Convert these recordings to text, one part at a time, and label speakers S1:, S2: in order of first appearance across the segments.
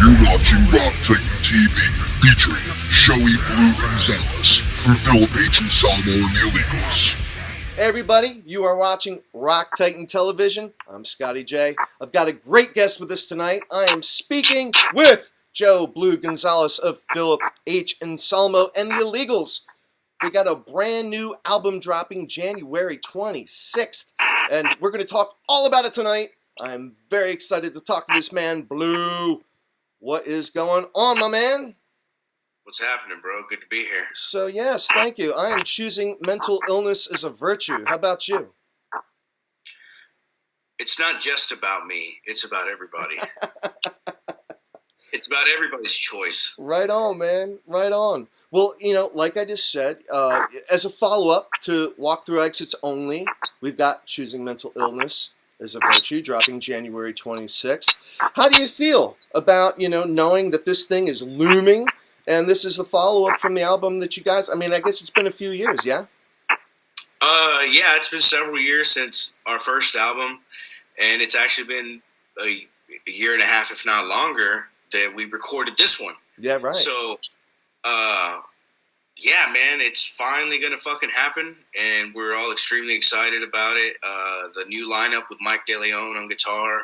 S1: You're watching Rock Titan TV, featuring Joey Blue Gonzalez from Philip Anselmo and the Illegals.
S2: Hey everybody, you are watching Rock Titan Television. I'm Scotty J. I've got a great guest with us tonight. I am speaking with Joe Blue Gonzalez of Philip Anselmo and the Illegals. They got a brand new album dropping January 26th, and we're going to talk all about it tonight. I'm very excited to talk to this man, Blue. What is going on, my man?
S3: What's happening, bro? Good to be here.
S2: So, yes, thank you. I am choosing mental illness as a virtue. How about you?
S3: It's not just about me. It's about everybody. It's about everybody's choice.
S2: Right on, man. Right on. Well, you know, like I just said, as a follow-up to Walkthrough Exits Only, we've got Choosing Mental Illness as a Virtue dropping January 26th. How do you feel about, you know, knowing that this thing is looming and this is a follow-up from the album that you guys, I mean, I guess it's been a few years, yeah?
S3: Yeah, it's been several years since our first album, and it's actually been a year and a half, if not longer, that we recorded this one.
S2: Yeah, right.
S3: So, yeah, man, it's finally going to fucking happen, and we're all extremely excited about it. The new lineup with Mike DeLeon on guitar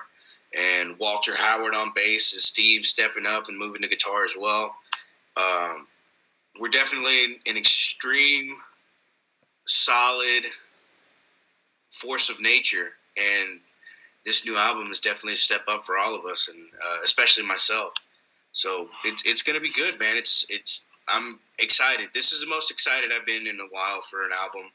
S3: and Walter Howard on bass, and Steve stepping up and moving the guitar as well. We're definitely an extreme, solid force of nature, and this new album is definitely a step up for all of us, and especially myself. So it's gonna be good, man. I'm excited. This is the most excited I've been in a while for an album.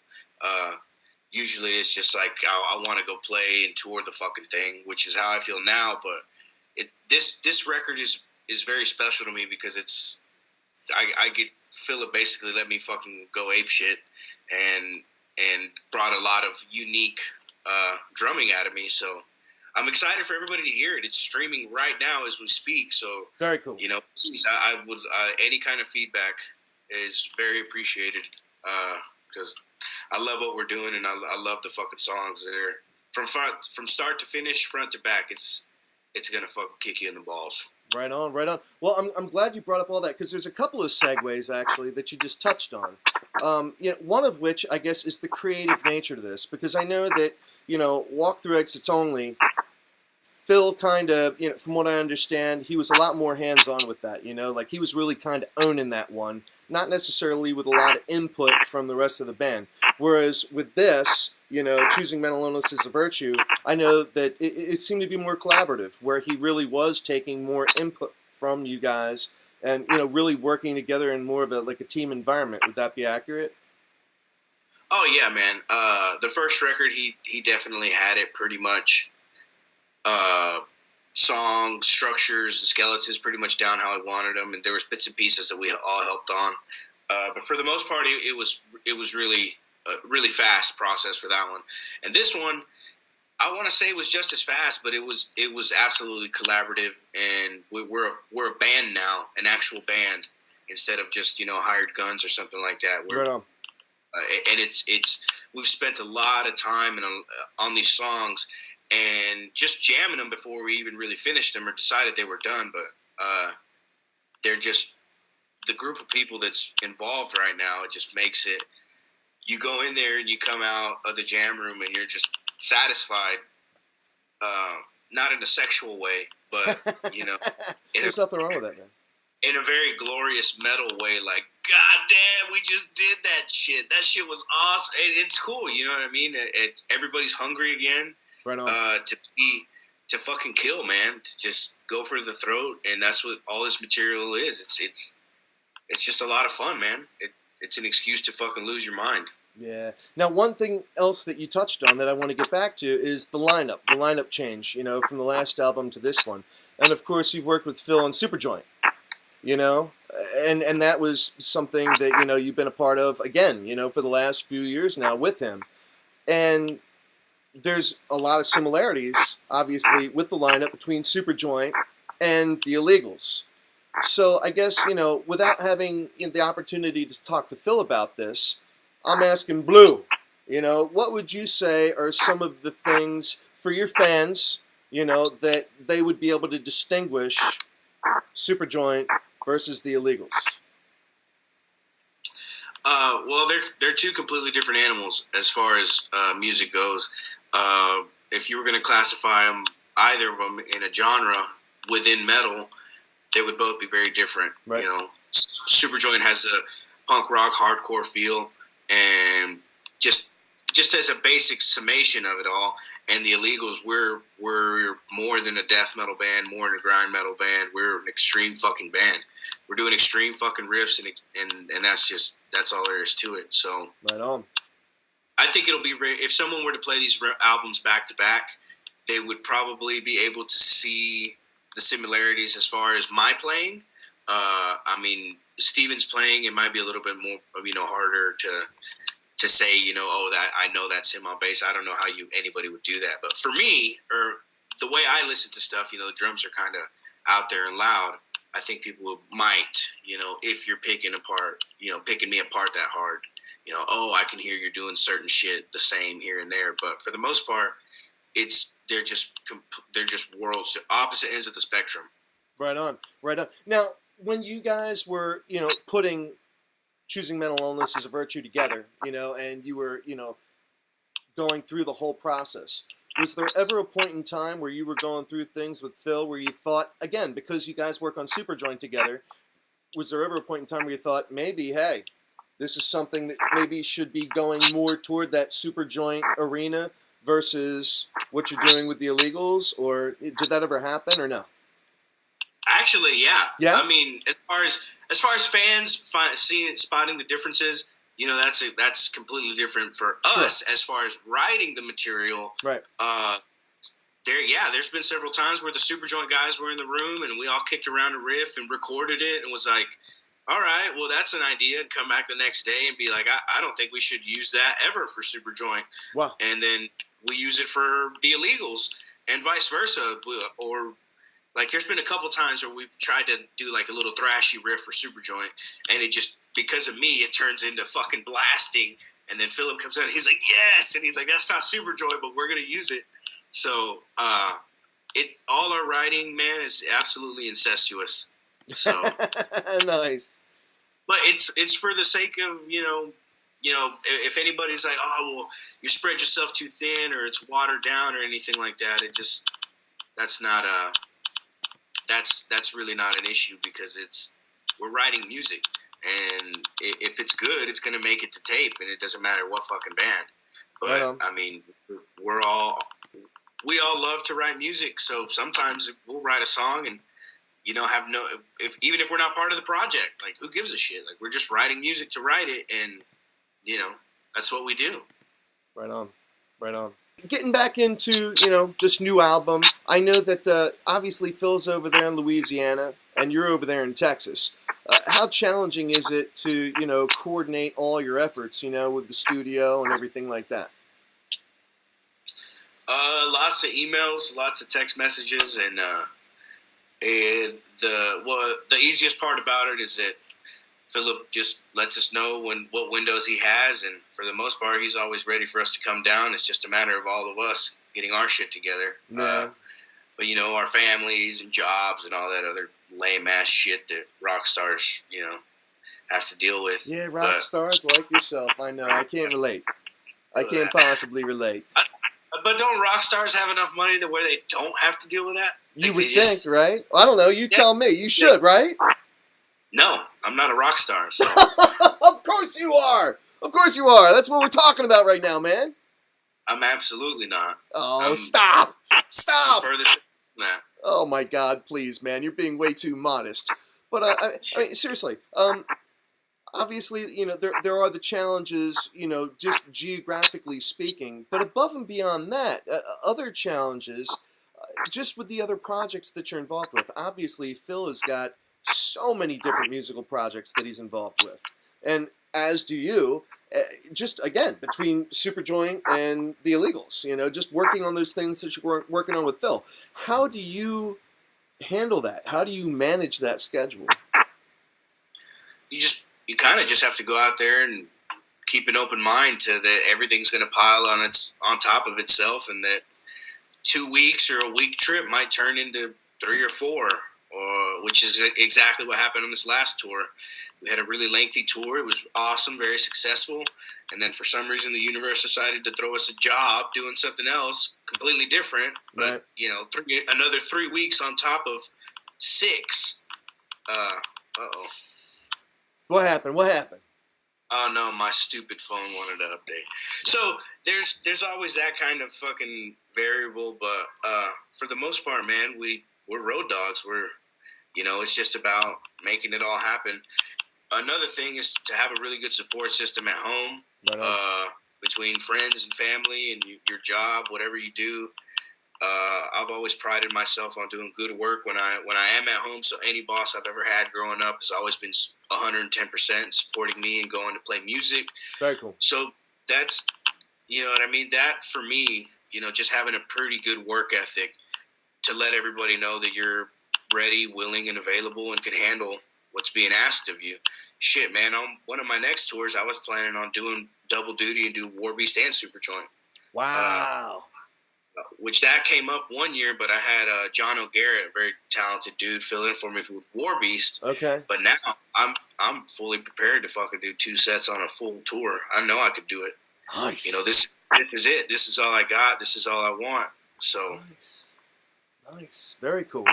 S3: Usually it's just like I want to go play and tour the fucking thing, which is how I feel now. But this record is very special to me because I get Philip basically let me fucking go ape shit and brought a lot of unique drumming out of me. So I'm excited for everybody to hear it. It's streaming right now as we speak. So
S2: very cool.
S3: You know, please, I would any kind of feedback is very appreciated because I love what we're doing and I love the fucking songs. They're from start to finish, front to back. It's gonna fucking kick you in the balls.
S2: Right on, right on. Well, I'm glad you brought up all that because there's a couple of segues actually that you just touched on. You know, one of which I guess is the creative nature to this, because I know that, you know, Walkthrough Exits Only, Phil kind of, you know, from what I understand, he was a lot more hands-on with that, you know, like he was really kind of owning that one, not necessarily with a lot of input from the rest of the band. Whereas with this, you know, Choosing Mental Illness as a Virtue, I know that it seemed to be more collaborative, where he really was taking more input from you guys and, you know, really working together in more of a team environment. Would that be accurate?
S3: Oh yeah, man. The first record, he definitely had it pretty much. Song structures and skeletons pretty much down how I wanted them, and there was bits and pieces that we all helped on. But for the most part, it was really a really fast process for that one. And this one, I want to say it was just as fast, but it was absolutely collaborative, and we're a band now, an actual band, instead of just, you know, hired guns or something like that.
S2: Right on.
S3: And we've spent a lot of time on these songs and just jamming them before we even really finished them or decided they were done. But they're just the group of people that's involved right now. It just makes it. You go in there and you come out of the jam room and you're just satisfied, not in a sexual way, but, you know.
S2: There's nothing wrong with that, man.
S3: In a very glorious metal way, like, God damn, we just did that shit. That shit was awesome. It's cool, you know what I mean? Everybody's hungry again.
S2: Right on.
S3: To fucking kill, man. To just go for the throat, and that's what all this material is. It's just a lot of fun, man. It's an excuse to fucking lose your mind.
S2: Yeah. Now, one thing else that you touched on that I want to get back to is the lineup change, you know, from the last album to this one. And, of course, you've worked with Phil on Superjoint, you know, and that was something that, you know, you've been a part of, again, you know, for the last few years now with him. And there's a lot of similarities, obviously, with the lineup between Superjoint and the Illegals. So I guess, you know, without having, you know, the opportunity to talk to Phil about this, I'm asking Blue, you know, what would you say are some of the things for your fans, you know, that they would be able to distinguish Superjoint versus the Illegals?
S3: Well, they're two completely different animals as far as music goes. If you were going to classify them, either of them in a genre within metal, they would both be very different.
S2: Right.
S3: You know, Superjoint has a punk rock hardcore feel, and just as a basic summation of it all, and the Illegals, we're more than a death metal band, more than a grind metal band. We're an extreme fucking band. We're doing extreme fucking riffs, and that's all there is to it. So
S2: Right on.
S3: I think it'll be if someone were to play these albums back to back, they would probably be able to see the similarities as far as my playing. I mean, Steven's playing, it might be a little bit more, harder to say, oh, that I know that's him on bass. I don't know how anybody would do that. But for me, or the way I listen to stuff, the drums are kind of out there and loud. I think people might, if you're picking me apart that hard, I can hear you're doing certain shit the same here and there. But for the most part, they're just worlds, opposite ends of the spectrum.
S2: Right on. Now, when you guys were, choosing mental illness as a virtue together, and you were, going through the whole process, was there ever a point in time where you were going through things with Phil where you thought, again, because you guys work on Superjoint together, was there ever a point in time where you thought, maybe, hey, this is something that maybe should be going more toward that Superjoint arena versus what you're doing with the Illegals? Or did that ever happen or no?
S3: Actually, yeah.
S2: Yeah.
S3: I mean, as far as fans spotting the differences, that's completely different for us. As far as writing the material,
S2: right?
S3: There's been several times where the Superjoint guys were in the room and we all kicked around a riff and recorded it and was like, all right, well, that's an idea, and come back the next day and be like, I don't think we should use that ever for Superjoint.
S2: Wow.
S3: And then we use it for the Illegals and vice versa. Or like, there's been a couple times where we've tried to do like a little thrashy riff for Superjoint, and it just, because of me, it turns into fucking blasting. And then Philip comes out and he's like, yes! And he's like, that's not Superjoint, but we're going to use it. So all our writing, man, is absolutely incestuous. So
S2: nice.
S3: But it's for the sake of, if anybody's like, oh, well, you spread yourself too thin or it's watered down or anything like that, that's really not an issue, because we're writing music, and if it's good, it's going to make it to tape, and it doesn't matter what fucking band. But I mean, we all love to write music, so sometimes we'll write a song and even if we're not part of the project, like, who gives a shit? Like, we're just writing music to write it, and that's what we do. Right on.
S2: Getting back into this new album, I know that obviously Phil's over there in Louisiana and you're over there in Texas. How challenging is it to coordinate all your efforts with the studio and everything like that?
S3: Lots of emails, lots of text messages, and the easiest part about it is that Philip just lets us know what windows he has, and for the most part, he's always ready for us to come down. It's just a matter of all of us getting our shit together.
S2: Yeah.
S3: But our families and jobs and all that other lame ass shit that rock stars, have to deal with.
S2: Yeah, rock stars like yourself. I know. I can't relate. I can't possibly relate.
S3: But don't rock stars have enough money where they don't have to deal with that?
S2: You would think, right? I don't know. You tell me. You should, right?
S3: No, I'm not a rock star. So.
S2: Of course you are. That's what we're talking about right now, man.
S3: I'm absolutely not.
S2: Oh, stop.
S3: Further than that.
S2: Oh, my God, please, man. You're being way too modest. But, I mean, seriously, obviously, there are the challenges, just geographically speaking. But above and beyond that, other challenges, just with the other projects that you're involved with. Obviously, Phil has got so many different musical projects that he's involved with. And as do you, just, again, between Superjoint and the Illegals, just working on those things that you're working on with Phil. How do you handle that? How do you manage that schedule?
S3: You kind of just have to go out there and keep an open mind to that everything's going to pile on top of itself, and that 2 weeks or a week trip might turn into 3 or 4. or which is exactly what happened on this last tour. We had a really lengthy tour. It was awesome, very successful. And then for some reason, the universe decided to throw us a job doing something else completely different. But,
S2: Right.
S3: you know, another 3 weeks on top of 6. Uh-oh.
S2: What happened? What happened?
S3: Oh, no, my stupid phone wanted to update. So there's always that kind of fucking variable. But for the most part, man, we're road dogs. It's just about making it all happen. Another thing is to have a really good support system at home, between friends and family and your job, whatever you do. I've always prided myself on doing good work when I am at home. So any boss I've ever had growing up has always been 110% supporting me and going to play music.
S2: Very cool.
S3: So that's, you know what I mean? That for me, just having a pretty good work ethic to let everybody know that you're ready, willing, and available and can handle what's being asked of you. Shit, man, on one of my next tours, I was planning on doing double duty and do War Beast and Superjoint.
S2: Wow.
S3: Which that came up one year, but I had John O'Garrett, a very talented dude, fill in for me with War Beast.
S2: Okay.
S3: But now I'm fully prepared to fucking do 2 sets on a full tour. I know I could do it.
S2: Nice.
S3: This is it. This is all I got. This is all I want. So.
S2: Nice. Very cool.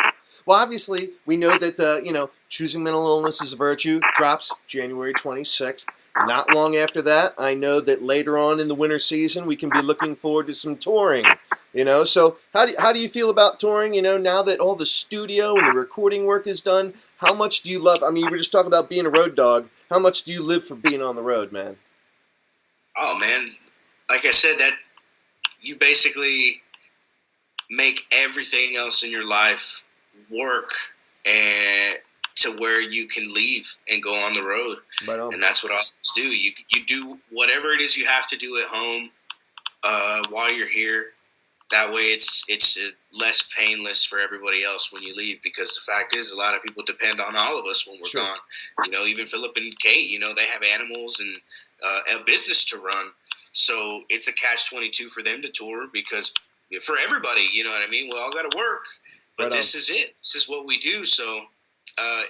S2: Well, obviously, we know that, Choosing Mental Illness is a Virtue drops January 26th. Not long after that, I know that later on in the winter season, we can be looking forward to some touring, So how do you feel about touring, now that all the studio and the recording work is done? How much do you love, you were just talking about being a road dog. How much do you live for being on the road, man?
S3: Oh, man. Like I said, that you basically make everything else in your life work and to where you can leave and go on the road.
S2: Right on.
S3: And that's what authors do. You do whatever it is you have to do at home while you're here. That way it's less painless for everybody else when you leave, because the fact is a lot of people depend on all of us when we're gone. Even Philip and Kate, they have animals and a business to run. So it's a catch-22 for them to tour, because for everybody, you know what I mean? We all got to work, but this is it. This is what we do. So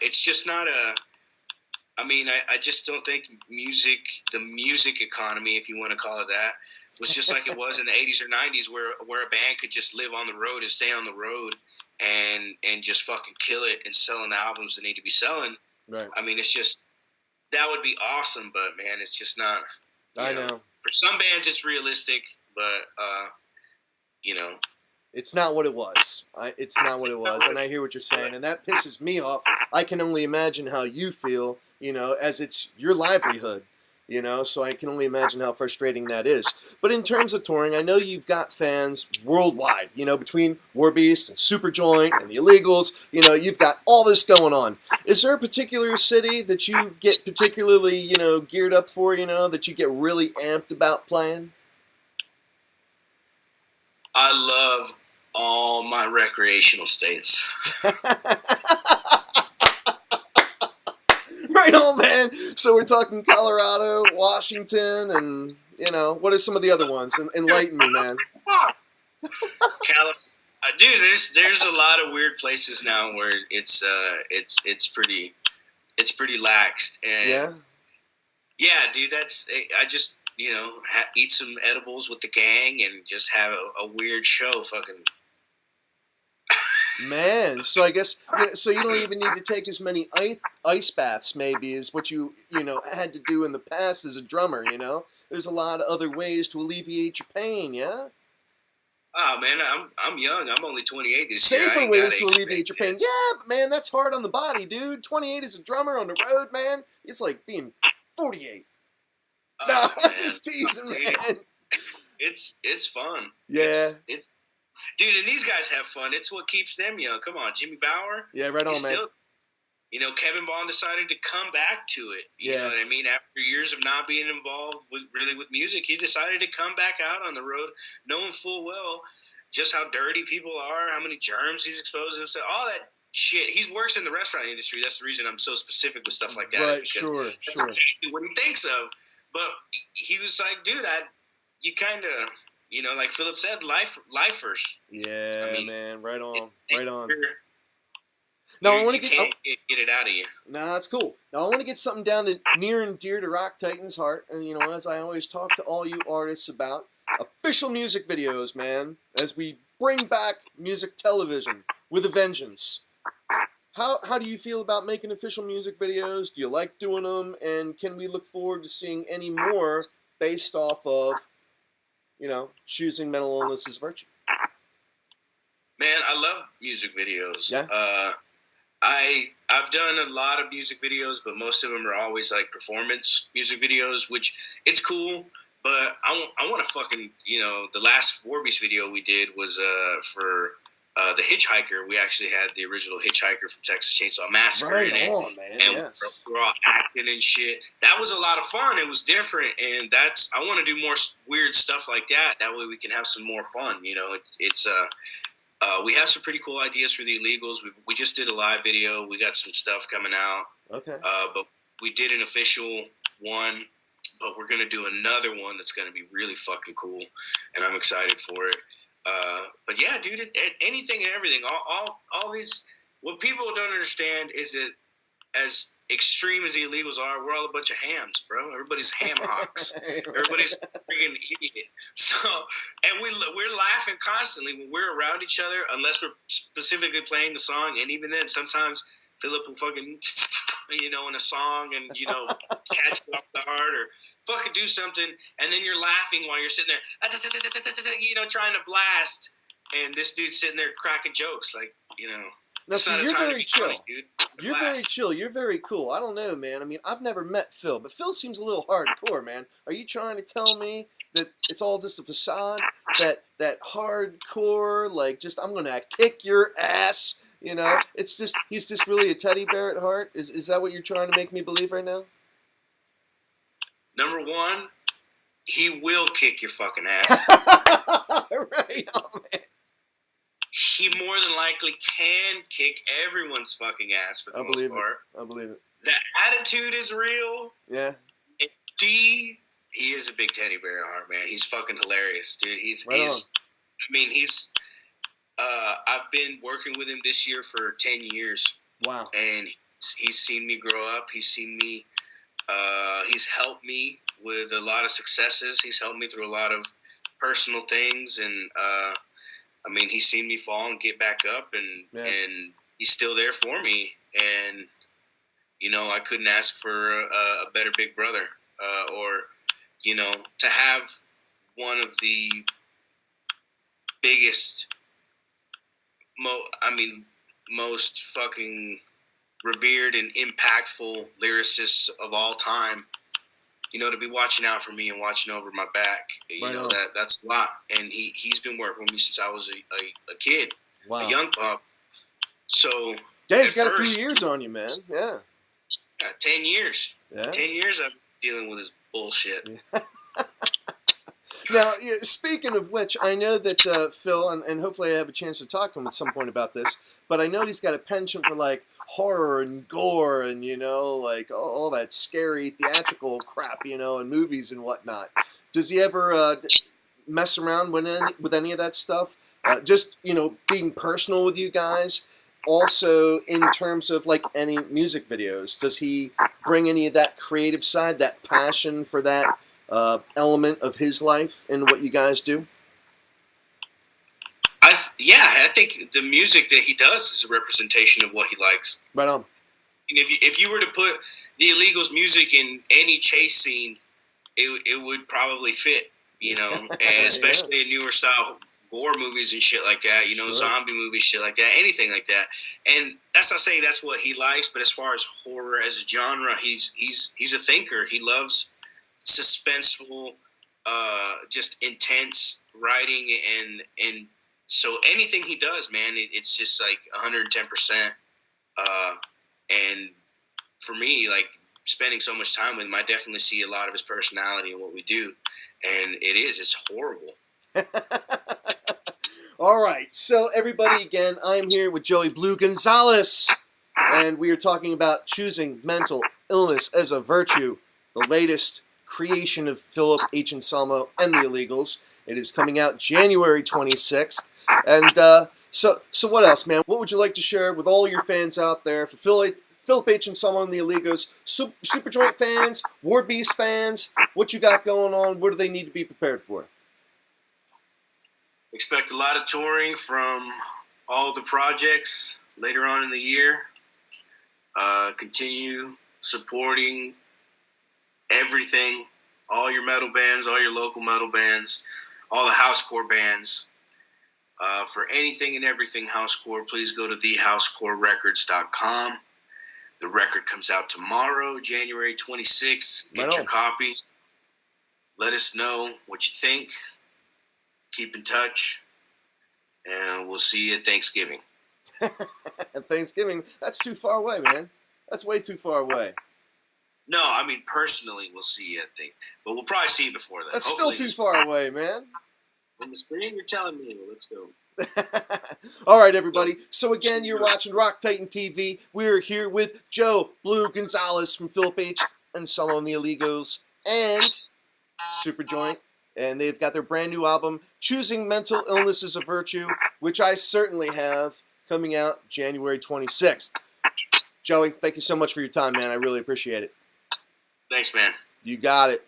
S3: it's just not I just don't think the music economy, if you want to call it that, was just like it was in the 80s or 90s, where a band could just live on the road and stay on the road and just fucking kill it and selling the albums they need to be selling.
S2: Right.
S3: It's just, that would be awesome, but man, it's just not.
S2: I know.
S3: For some bands, it's realistic, but
S2: it's not what it was. It's not what it was, and I hear what you're saying, and that pisses me off. I can only imagine how you feel, as it's your livelihood, so I can only imagine how frustrating that is. But in terms of touring, I know you've got fans worldwide, between War Beast and Superjoint and the Illegals, you've got all this going on. Is there a particular city that you get particularly, geared up for, that you get really amped about playing?
S3: I love all my recreational states.
S2: Right on, man. So we're talking Colorado, Washington, and, what are some of the other ones? Enlighten me, man.
S3: Dude, there's a lot of weird places now where it's pretty laxed. And yeah, dude, I just, eat some edibles with the gang and just have a weird show fucking.
S2: Man, so I guess, so you don't even need to take as many ice baths, maybe, as what you had to do in the past as a drummer, There's a lot of other ways to alleviate your pain, yeah?
S3: Oh, man, I'm young. I'm only 28 this year.
S2: Safer ways to alleviate your pain. Yeah, but man, that's hard on the body, dude. 28 as a drummer on the road, man. It's like being 48. No, I'm just teasing, man.
S3: It's fun.
S2: Yeah.
S3: Dude, and these guys have fun. It's what keeps them young. Come on, Jimmy Bauer.
S2: Yeah, right on, man.
S3: Kevin Bond decided to come back to it. You know what I mean? After years of not being involved with music, he decided to come back out on the road, knowing full well just how dirty people are, how many germs he's exposed himself, all that shit. He works in the restaurant industry. That's the reason I'm so specific with stuff like that.
S2: Right,
S3: that's
S2: sure.
S3: exactly what he thinks of. But he was like, dude, you kind of, like Philip said, lifers.
S2: Yeah, man, right on. Now I
S3: You
S2: want to
S3: can't get it out of you.
S2: Nah, that's cool. Now I want to get something down to near and dear to Rock Titan's heart, and as I always talk to all you artists about, official music videos, man. As we bring back music television with a vengeance. How do you feel about making official music videos? Do you like doing them? And can we look forward to seeing any more based off of, choosing mental illness as virtue?
S3: Man, I love music videos.
S2: Yeah.
S3: I've done a lot of music videos, but most of them are always like performance music videos, which it's cool. But I want to fucking, the last Warbeast video we did was for the Hitchhiker. We actually had the original Hitchhiker from Texas Chainsaw Massacre in it.
S2: On, man.
S3: And
S2: Yes.
S3: we're all acting and shit. That was a lot of fun. It was different. And I want to do more weird stuff like that. That way we can have some more fun. We have some pretty cool ideas for the Illegals. We just did a live video. We got some stuff coming out.
S2: Okay.
S3: But we did an official one. But we're going to do another one that's going to be really fucking cool. And I'm excited for it. But yeah, dude, anything and everything. All these. What people don't understand is that as extreme as the Illegals are, we're all a bunch of hams, bro. Everybody's ham hocks. Everybody's freaking idiot. So, and we're laughing constantly when we're around each other, unless we're specifically playing the song. And even then, sometimes Philip will fucking, in a song and, catch you off the heart or fucking do something. And then you're laughing while you're sitting there, trying to blast. And this dude's sitting there cracking jokes like,
S2: Now, see, you're very chill.
S3: funny, dude.
S2: You're very chill. You're very cool. I don't know, man. I mean, I've never met Phil, but Phil seems a little hardcore, man. Are you trying to tell me that it's all just a facade? That hardcore, like, just I'm gonna kick your ass. It's just he's just really a teddy bear at heart. Is that what you're trying to make me believe right now?
S3: Number one, he will kick your fucking ass.
S2: Right, oh, man.
S3: He more than likely can kick everyone's fucking ass for the most part.
S2: I believe it.
S3: The attitude is real.
S2: Yeah.
S3: And D, he is a big teddy bear at heart, man. He's fucking hilarious, dude. I've been working with him this year for 10 years.
S2: Wow.
S3: And he's seen me grow up. He's seen me. He's helped me with a lot of successes. He's helped me through a lot of personal things, and he's seen me fall and get back up, and he's still there for me. And I couldn't ask for a better big brother, or to have one of the biggest, most fucking revered and impactful lyricists of all time. To be watching out for me and watching over my back, that's a lot. And he's been working with me since I was a kid, a young pup. So
S2: yeah, he's got a few years on you, man. Yeah.
S3: 10 years.
S2: Yeah.
S3: 10 years I've been dealing with his bullshit.
S2: Yeah. Now, speaking of which, I know that Phil, and hopefully I have a chance to talk to him at some point about this, but I know he's got a penchant for, like, horror and gore and, like, all that scary theatrical crap, in movies and whatnot. Does he ever mess around with any of that stuff? Just, being personal with you guys? Also, in terms of, like, any music videos, does he bring any of that creative side, that passion for that element of his life in what you guys do?
S3: I think the music that he does is a representation of what he likes.
S2: Right on.
S3: If you were to put the Illegals music in any chase scene, it would probably fit, and especially in newer style gore movies and shit like that,
S2: Sure.
S3: zombie movies, shit like that, anything like that. And that's not saying that's what he likes, but as far as horror as a genre, he's a thinker. He loves suspenseful, just intense writing, and so anything he does, man, it's just like 110%. And for me, like spending so much time with him, I definitely see a lot of his personality in what we do, and it's horrible.
S2: All right, so everybody, again, I'm here with Joey Blue Gonzalez, and we are talking about choosing mental illness as a virtue, the latest creation of Philip Anselmo and the Illegals. It is coming out January 26th, and So what else, man? What would you like to share with all your fans out there? For Philip Anselmo and the Illegals, Superjoint fans, War Beast fans, what you got going on? What do they need to be prepared for?
S3: Expect a lot of touring from all the projects later on in the year. Continue supporting everything, all your metal bands, all your local metal bands, all the housecore bands. For anything and everything housecore, please go to thehousecorerecords.com. The record comes out tomorrow, January 26th. Get your copy. Let us know what you think. Keep in touch. And we'll see you at Thanksgiving.
S2: Thanksgiving? That's too far away, man. That's way too far away.
S3: No, I mean personally we'll see you at Thanksgiving. But we'll probably see you before that.
S2: That's hopefully still too far away, man.
S3: In the spring, you're telling me. Let's go.
S2: All right, everybody. So again, you're watching Rock Titan TV. We're here with Joe Blue Gonzalez from Philip Anselmo and the Illegals and Superjoint. And they've got their brand new album, Choosing Mental Illness is a Virtue, which I certainly have, coming out January 26th. Joey, thank you so much for your time, man. I really appreciate it.
S3: Thanks, man.
S2: You got it.